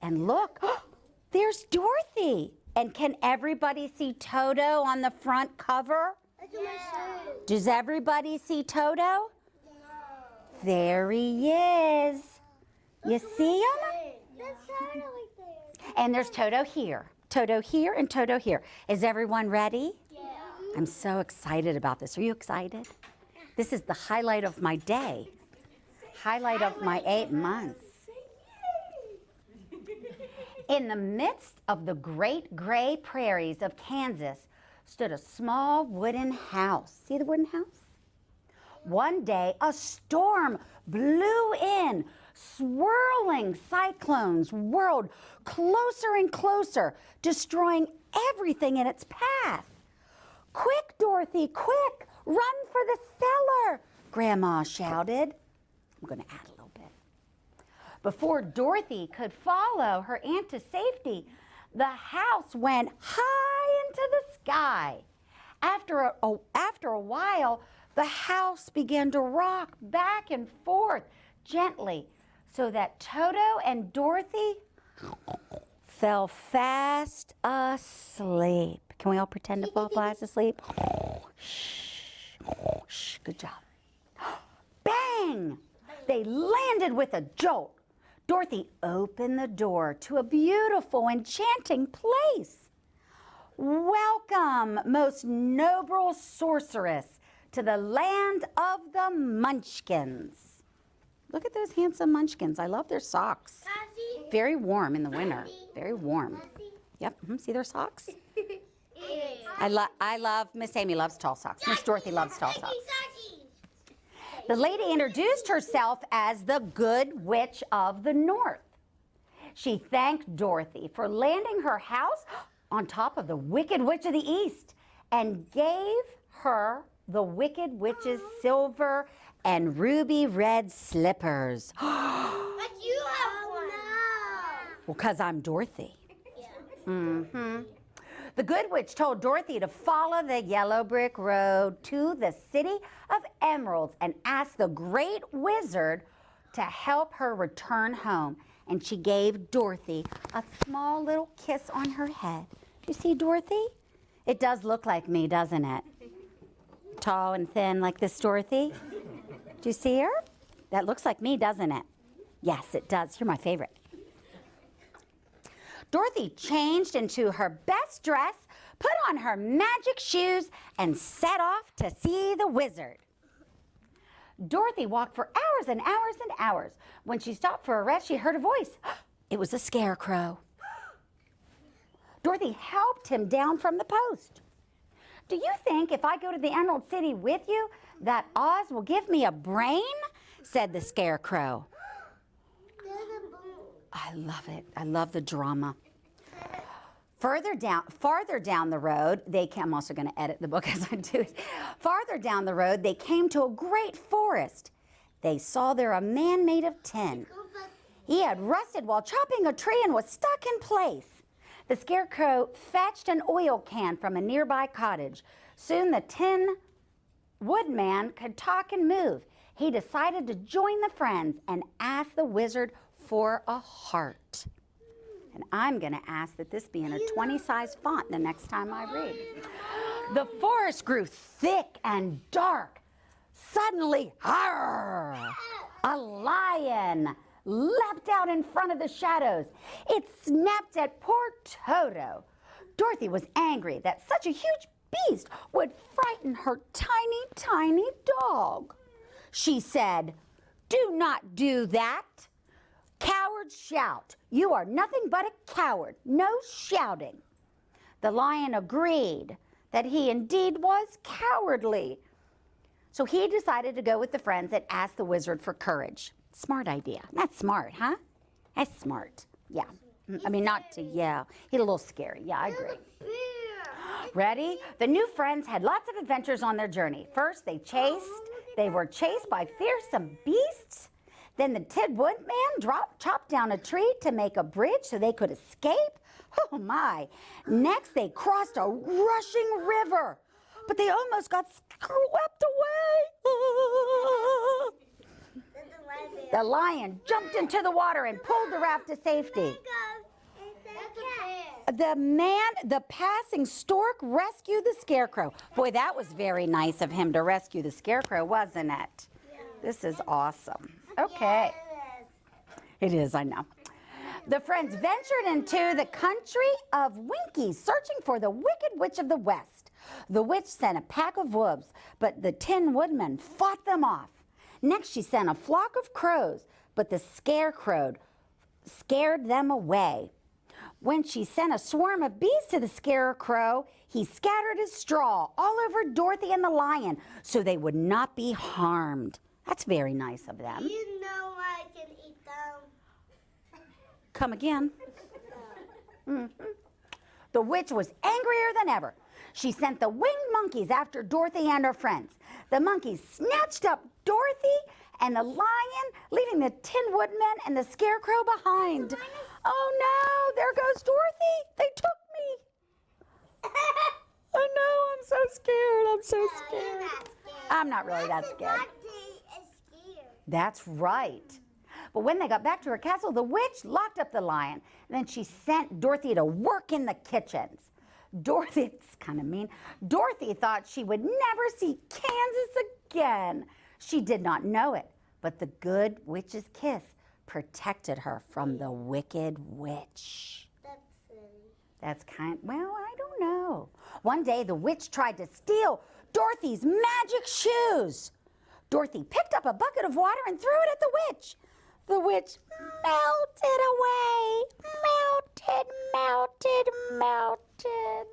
And look, there's Dorothy. And can everybody see Toto on the front cover? Does everybody see Toto? There he is. You see him? And there's Toto here, and Toto here. Is everyone ready? Yeah. I'm so excited about this. Are you excited? This is the highlight of my day. Highlight of my 8 months. In the midst of the great gray prairies of Kansas stood a small wooden house. See the wooden house? One day, a storm blew in. Swirling cyclones whirled closer and closer, destroying everything in its path. Quick, Dorothy, quick, run for the cellar, Grandma shouted. I'm going to add a little bit. Before Dorothy could follow her aunt to safety, the house went high into the sky. After a while, the house began to rock back and forth gently, so that Toto and Dorothy fell fast asleep. Can we all pretend to fall fast asleep? Shh, good job. Bang! They landed with a jolt. Dorothy opened the door to a beautiful, enchanting place. Welcome, most noble sorceress, to the land of the Munchkins. Look at those handsome munchkins. I love their socks. Very warm in the winter. Very warm. Yep, see their socks? I love, Miss Amy loves tall socks. Miss Dorothy loves tall socks. The lady introduced herself as the Good Witch of the North. She thanked Dorothy for landing her house on top of the Wicked Witch of the East and gave her the Wicked Witch's silver and ruby red slippers. But you have one. Well, because I'm Dorothy. Yeah. The Good Witch told Dorothy to follow the yellow brick road to the city of emeralds and ask the great wizard to help her return home. And she gave Dorothy a small little kiss on her head. Do you see Dorothy? It does look like me, doesn't it? Tall and thin like this Dorothy. Do you see her? That looks like me, doesn't it? Yes, it does. You're my favorite. Dorothy changed into her best dress, put on her magic shoes, and set off to see the wizard. Dorothy walked for hours and hours and hours. When she stopped for a rest, she heard a voice. It was a scarecrow. Dorothy helped him down from the post. Do you think if I go to the Emerald City with you, that Oz will give me a brain? Said the scarecrow. I love it. I love the drama. Farther down the road, I'm also going to edit the book as I do it. Farther down the road, they came to a great forest. They saw there a man made of tin. He had rusted while chopping a tree and was stuck in place. The scarecrow fetched an oil can from a nearby cottage. Soon the Tin Woodman could talk and move. He decided to join the friends and ask the wizard for a heart. And I'm going to ask that this be in a 20-size font the next time I read. The forest grew thick and dark. Suddenly, a lion leapt out in front of the shadows. It snapped at poor Toto. Dorothy was angry that such a huge beast would frighten her tiny, tiny dog. She said, "Do not do that. Cowards shout. You are nothing but a coward. No shouting." The lion agreed that he indeed was cowardly. So he decided to go with the friends and ask the wizard for courage. Smart idea. That's smart, huh? That's smart. Yeah. I mean, not to yell. He's a little scary. Yeah, I agree. Ready? The new friends had lots of adventures on their journey. First, they were chased by fearsome beasts. Then the Tin Woodman chopped down a tree to make a bridge so they could escape. Oh my. Next, they crossed a rushing river, but they almost got swept away. The lion jumped into the water and pulled the raft to safety. The passing stork rescued the scarecrow. Boy, that was very nice of him to rescue the scarecrow, wasn't it? Yeah. This is awesome. Okay. It is, I know. The friends ventured into the country of Winkies, searching for the Wicked Witch of the West. The witch sent a pack of wolves, but the Tin Woodman fought them off. Next, she sent a flock of crows, but the scarecrow scared them away. When she sent a swarm of bees to the scarecrow, he scattered his straw all over Dorothy and the lion so they would not be harmed. That's very nice of them. You know I can eat them. Come again. The witch was angrier than ever. She sent the winged monkeys after Dorothy and her friends. The monkeys snatched up Dorothy and the lion, leaving the Tin Woodman and the scarecrow behind. Oh no, there goes Dorothy. They took me. I know, I'm so scared. I'm so scared. I'm not really that scared. That's right. But when they got back to her castle, the witch locked up the lion. And then she sent Dorothy to work in the kitchens. Dorothy, it's kind of mean. Dorothy thought she would never see Kansas again. She did not know it, but the good witch's kiss protected her from the wicked witch. That's silly. That's well, I don't know. One day the witch tried to steal Dorothy's magic shoes. Dorothy picked up a bucket of water and threw it at the witch. The witch melted away. Melted.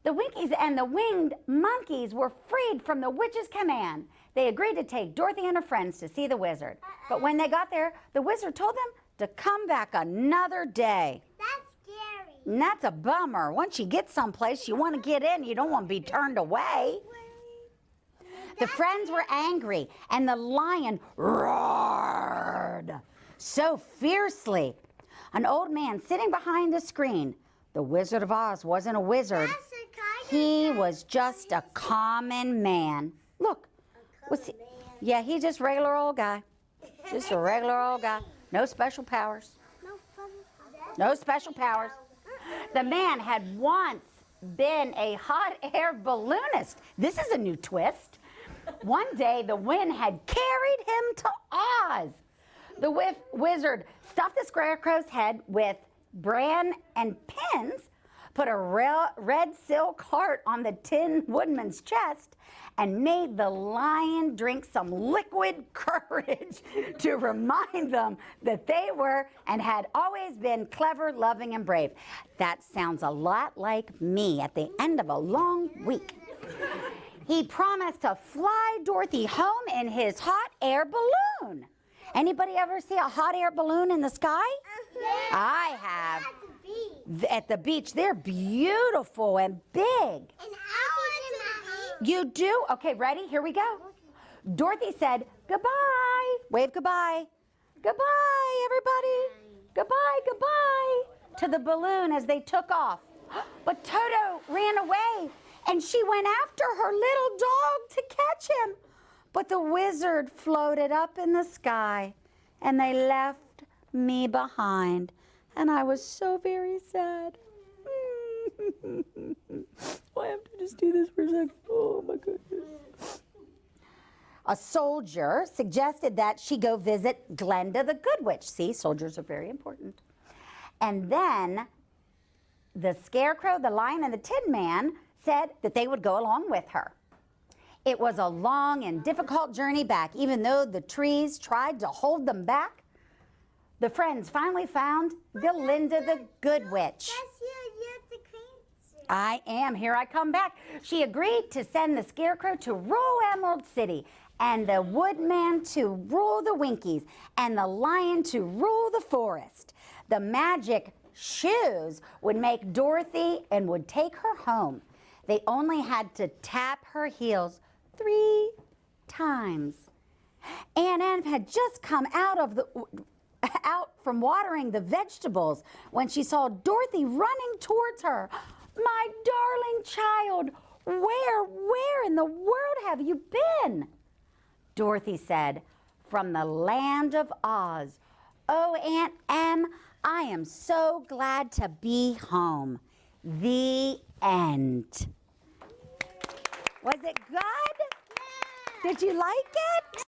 The Winkies and the winged monkeys were freed from the witch's command. They agreed to take Dorothy and her friends to see the wizard. But when they got there, the wizard told them to come back another day. That's scary. And that's a bummer. Once you get someplace, you want to get in. You don't want to be turned away. The friends were angry, and the lion roared so fiercely. An old man sitting behind the screen. The Wizard of Oz wasn't a wizard. He was just a common man. Look. Yeah, he's just a regular old guy. Just a regular old guy. No special powers. No special powers. The man had once been a hot air balloonist. This is a new twist. One day, the wind had carried him to Oz. The wizard stuffed the scarecrow's head with bran and pins, put a red silk heart on the Tin Woodman's chest, and made the lion drink some liquid courage to remind them that they were and had always been clever, loving, and brave. That sounds a lot like me at the end of a long week. He promised to fly Dorothy home in his hot air balloon. Anybody ever see a hot air balloon in the sky? I have. At the beach. They're beautiful and big. You do? Okay, ready? Here we go. Dorothy said, goodbye. Wave goodbye. Goodbye, everybody. Goodbye, goodbye. To the balloon as they took off. But Toto ran away, and she went after her little dog to catch him. But the wizard floated up in the sky, and they left me behind. And I was so very sad. I have to just do this for a second. Oh, my goodness. A soldier suggested that she go visit Glenda the Good Witch. See, soldiers are very important. And then the Scarecrow, the Lion, and the Tin Man said that they would go along with her. It was a long and difficult journey back. Even though the trees tried to hold them back, the friends finally found Glinda the Good Witch. I am. Here I come back. She agreed to send the Scarecrow to rule Emerald City, and the Woodman to rule the Winkies, and the Lion to rule the forest. The magic shoes would make Dorothy and would take her home. They only had to tap her heels 3 times. Aunt Anne had just come out from watering the vegetables when she saw Dorothy running towards her. My darling child, where in the world have you been? Dorothy said, from the land of Oz. Oh, Aunt Em, I am so glad to be home. The end. Was it good? Did you like it?